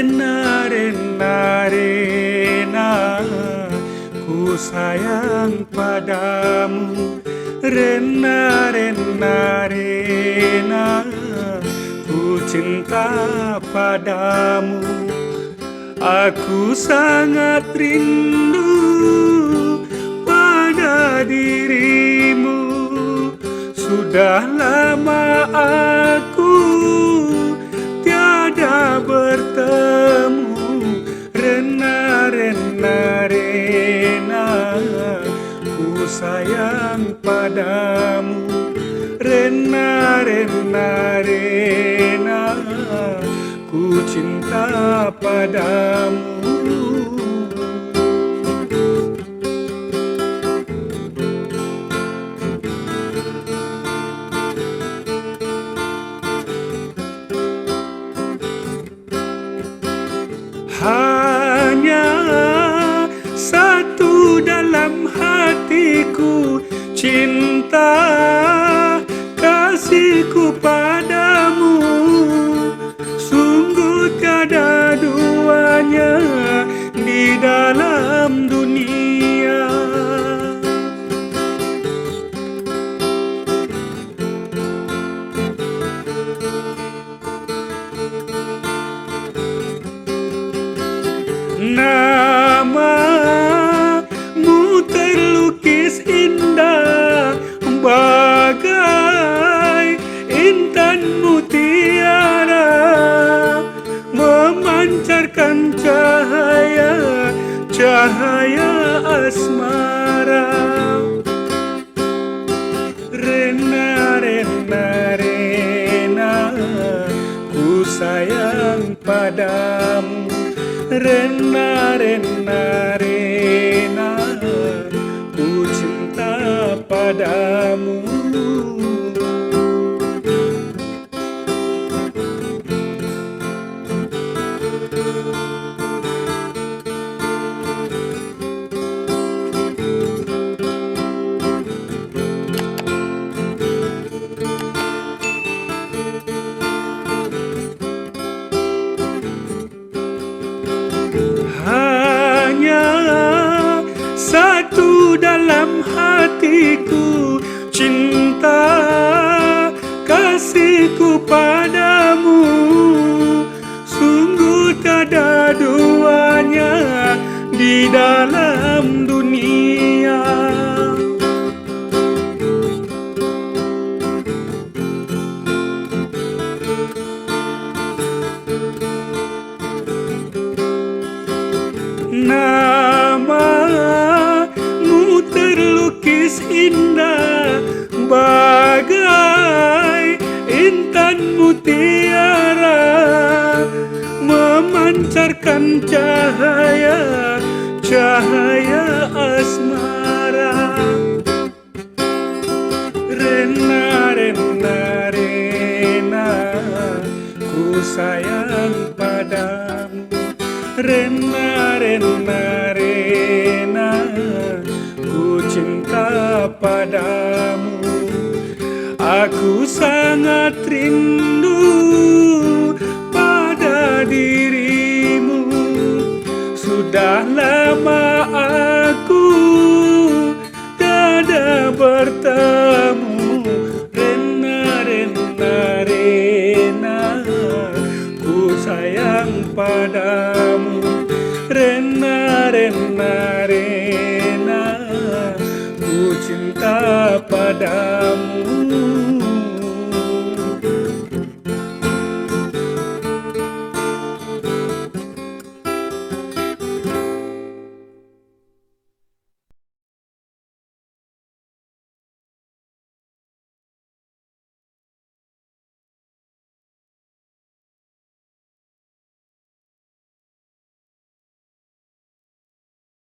Rena, Rena, Rena, ku sayang padamu. Rena, Rena, Rena, ku cinta padamu. Aku sangat rindu pada dirimu. Sudah lama aku tiada bertemu. Rena, Rena, Rena, ku sayang padamu. Rena, Rena, Rena, ku cinta padamu. Hanya satu dalam hatiku, cinta kasihku padamu. Sungguh tiada duanya di dalam dunia. Namamu terlukis indah bagai intan mutiara, memancarkan cahaya, cahaya asmara. Rena, Rena, Rena, ku sayang padamu. Rena, Rena, Rena, ku cinta padamu. Hanya satu dalam hatiku, cinta kasihku padamu. Sungguh tiada duanya di dalam dunia. Namamu terlukis indah bagai intan mutiara, memancarkan cahaya, cahaya asmara. Rena, Rena, Rena, ku sayang padamu. Rena, Rena, Rena, ku cinta padamu. Aku sangat rindu pada dirimu. Sudah lama aku tiada bertemu. Rena, Rena, Rena, ku sayang padamu. Rena, Rena, Rena, ku cinta padamu.